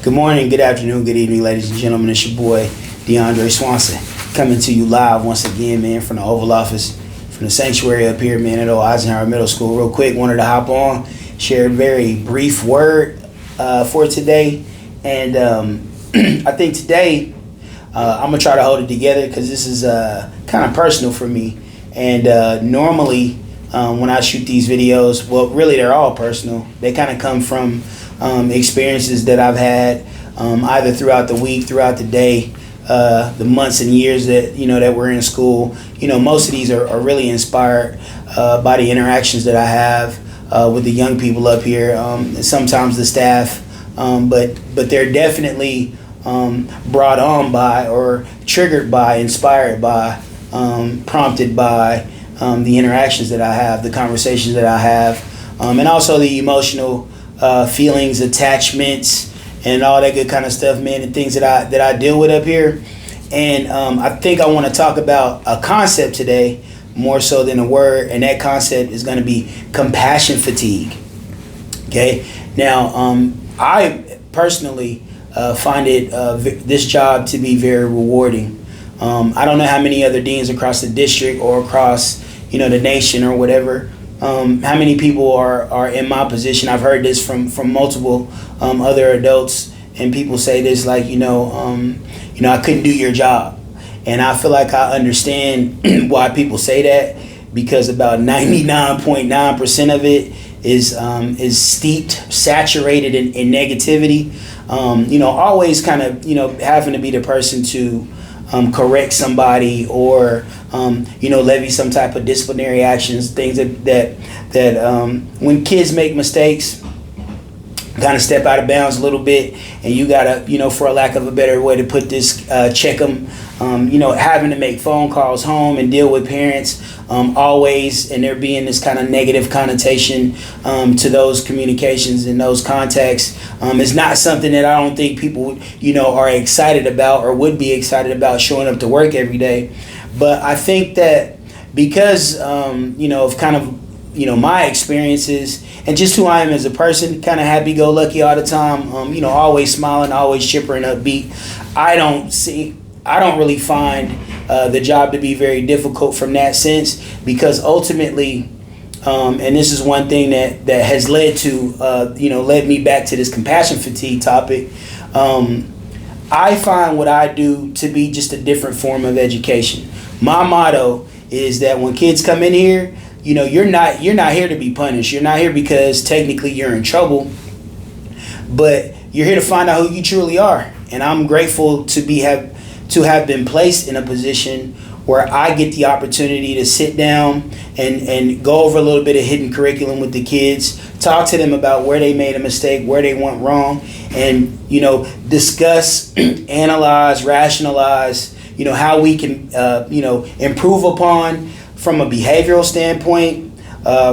Good morning, good afternoon, good evening, ladies and gentlemen. It's your boy, DeAndre Swanson, coming to you live once again, man, from the Oval Office, from the sanctuary up here, man, at old Eisenhower Middle School. Real quick, wanted to hop on, share a very brief word for today. And I think today, I'm going to try to hold it together because this is kind of personal for me. And normally, when I shoot these videos, well, really, they're all personal. They kind of come from experiences that I've had either throughout the week, throughout the day, the months and years that that we're in school. Most of these are really inspired by the interactions that I have with the young people up here, sometimes the staff, but they're definitely brought on by or triggered by, inspired by, prompted by the interactions that I have, the conversations that I have, and also the emotional feelings, attachments, and all that good kind of stuff, man, and things that I deal with up here. And I think I want to talk about a concept today more so than a word, and that concept is going to be compassion fatigue. Okay, now I personally find it this job to be very rewarding. I don't know how many other deans across the district or across the nation or whatever. How many people are in my position? I've heard this from multiple other adults, and people say this like, I couldn't do your job. And I feel like I understand why people say that, because about 99.9% of it is steeped, saturated in negativity. Always kind of, having to be the person to correct somebody or levy some type of disciplinary actions, things that when kids make mistakes, kind of step out of bounds a little bit, and you gotta, for a lack of a better way to put this, check them. Having to make phone calls home and deal with parents always, and there being this kind of negative connotation to those communications and those contacts is not something that I don't think people are excited about or would be excited about showing up to work every day. But I think that because of kind of my experiences and just who I am as a person, kind of happy-go-lucky all the time, always smiling, always chipper and upbeat, I don't really find the job to be very difficult from that sense, because ultimately, and this is one thing that has led me back to this compassion fatigue topic. I find what I do to be just a different form of education. My motto is that when kids come in here, you're not here to be punished. You're not here because technically you're in trouble, but you're here to find out who you truly are. And I'm grateful to have been placed in a position where I get the opportunity to sit down and go over a little bit of hidden curriculum with the kids, talk to them about where they made a mistake, where they went wrong, and discuss, analyze, rationalize, how we can improve upon from a behavioral standpoint,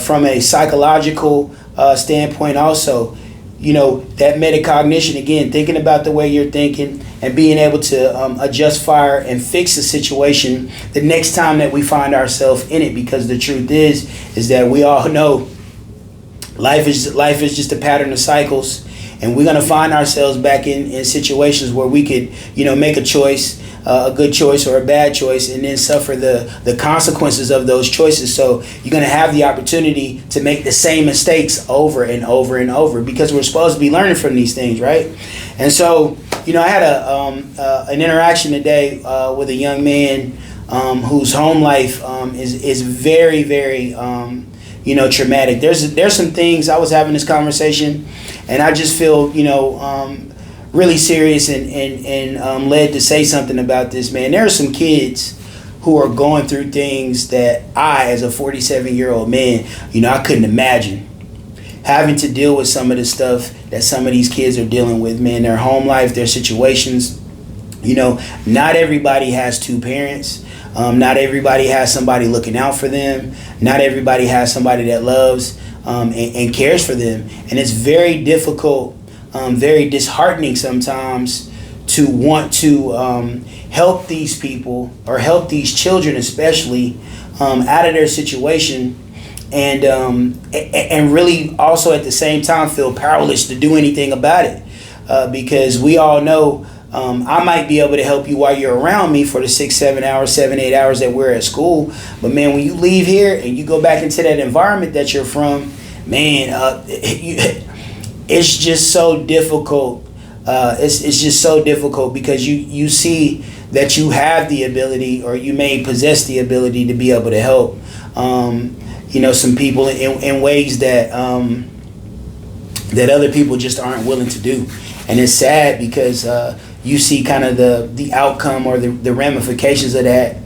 from a psychological standpoint also. That metacognition, again, thinking about the way you're thinking and being able to adjust fire and fix a situation the next time that we find ourselves in it. Because the truth is that we all know life is just a pattern of cycles, and we're gonna find ourselves back in situations where we could make a choice, a good choice or a bad choice, and then suffer the consequences of those choices. So you're going to have the opportunity to make the same mistakes over and over and over, because we're supposed to be learning from these things, right? And so, I had an interaction today with a young man whose home life is very, very traumatic. There's some things. I was having this conversation, and I just feel really serious and led to say something about this, man. There are some kids who are going through things that I, as a 47-year-old man, I couldn't imagine having to deal with some of the stuff that some of these kids are dealing with, man. Their home life, their situations. Not everybody has two parents. Not everybody has somebody looking out for them. Not everybody has somebody that loves and cares for them. And it's very difficult, very disheartening sometimes to want to help these people, or help these children especially, out of their situation, and really also at the same time feel powerless to do anything about it. because we all know I might be able to help you while you're around me for the 6, 7 hours, 7, 8 hours that we're at school. But man, when you leave here and you go back into that environment that you're from, man, it's just so difficult. It's just so difficult because you see that you have the ability, or you may possess the ability to be able to help, some people in ways that that other people just aren't willing to do. And it's sad because you see kind of the outcome or the ramifications of that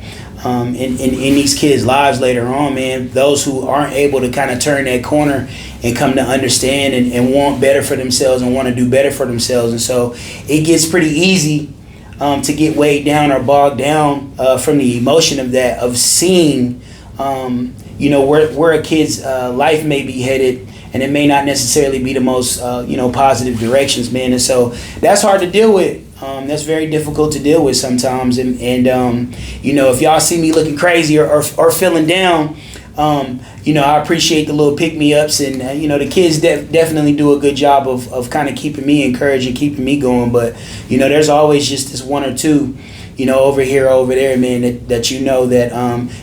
in these kids' lives later on, man. Those who aren't able to kind of turn that corner and come to understand and want better for themselves and want to do better for themselves. And so it gets pretty easy to get weighed down or bogged down from the emotion of that, of seeing, where a kid's life may be headed, and it may not necessarily be the most, positive directions, man. And so that's hard to deal with. That's very difficult to deal with sometimes. And if y'all see me looking crazy or feeling down, I appreciate the little pick-me-ups, and, the kids definitely do a good job of kind of keeping me encouraged and keeping me going. But, there's always just this one or two, over here, over there, man, that that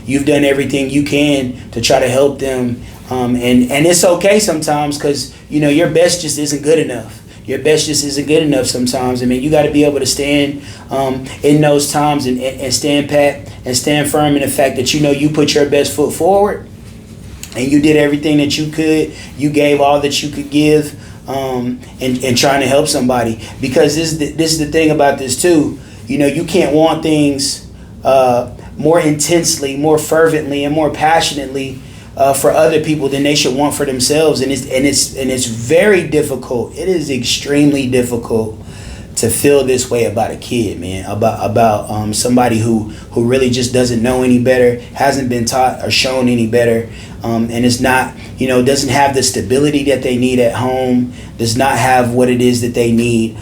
you've done everything you can to try to help them. And it's okay sometimes because, your best just isn't good enough. Your best just isn't good enough sometimes. I mean, you got to be able to stand in those times and stand pat and stand firm in the fact that you put your best foot forward and you did everything that you could. You gave all that you could give and trying to help somebody. Because this is the thing about this too. You can't want things more intensely, more fervently, and more passionately for other people than they should want for themselves, and it's very difficult. It is extremely difficult to feel this way about a kid, man. About somebody who really just doesn't know any better, hasn't been taught or shown any better, and is not, doesn't have the stability that they need at home, does not have what it is that they need.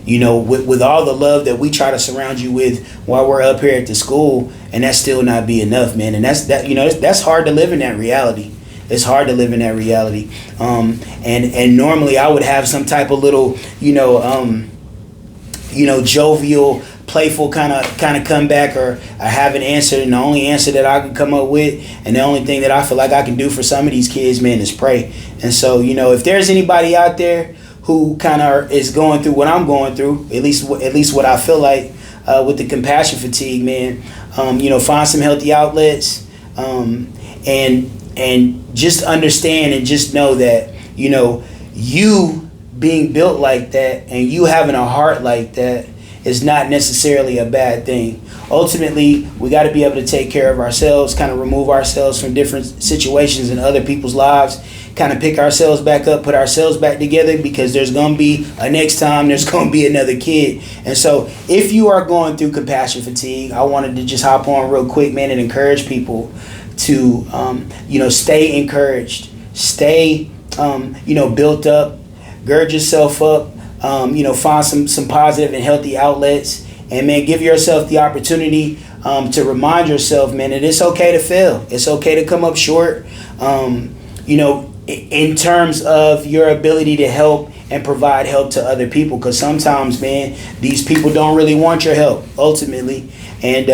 With all the love that we try to surround you with while we're up here at the school, and that still not be enough, man. And that's hard to live in that reality. It's hard to live in that reality. And normally I would have some type of little, jovial, playful kind of comeback, or I have an answer, and the only answer that I can come up with, and the only thing that I feel like I can do for some of these kids, man, is pray. And so, if there's anybody out there who kind of is going through what I'm going through, at least what I feel like with the compassion fatigue, man, find some healthy outlets, and just understand and just know that, you being built like that and you having a heart like that is not necessarily a bad thing. Ultimately, we got to be able to take care of ourselves, kind of remove ourselves from different situations in other people's lives, kind of pick ourselves back up, put ourselves back together, because there's going to be a next time, there's going to be another kid. And so if you are going through compassion fatigue, I wanted to just hop on real quick, man, and encourage people to, stay encouraged, stay, built up, gird yourself up, find some positive and healthy outlets, and man, give yourself the opportunity to remind yourself, man, that it's okay to fail. It's okay to come up short. In terms of your ability to help and provide help to other people, because sometimes, man, these people don't really want your help ultimately. And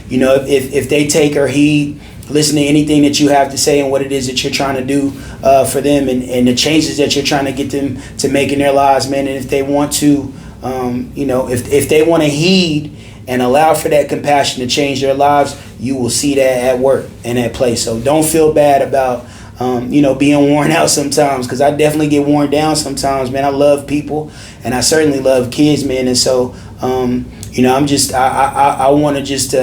if they take or heed, listen to anything that you have to say and what it is that you're trying to do for them, and the changes that you're trying to get them to make in their lives, man. And if they want to, if they want to heed and allow for that compassion to change their lives, you will see that at work and at play. So don't feel bad about being worn out sometimes, because I definitely get worn down sometimes, man. I love people, and I certainly love kids, man. And so, I want to just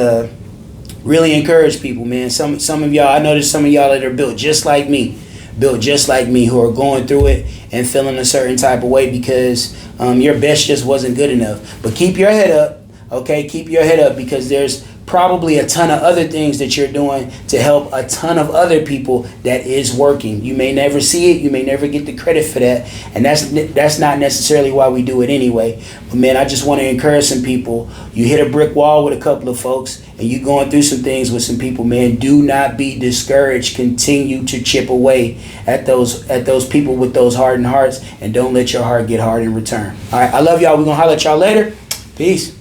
really encourage people, man. Some of y'all, I know there's some of y'all that are built just like me, who are going through it and feeling a certain type of way because your best just wasn't good enough. But keep your head up, okay? Keep your head up, because there's probably a ton of other things that you're doing to help a ton of other people that is working. You may never see it, you may never get the credit for that, and that's not necessarily why we do it anyway. But man, I just want to encourage some people. You hit a brick wall with a couple of folks and you going through some things with some people, man, do not be discouraged. Continue to chip away at those people with those hardened hearts, and don't let your heart get hard in return. All right, I love y'all. We're gonna holler at y'all later. Peace.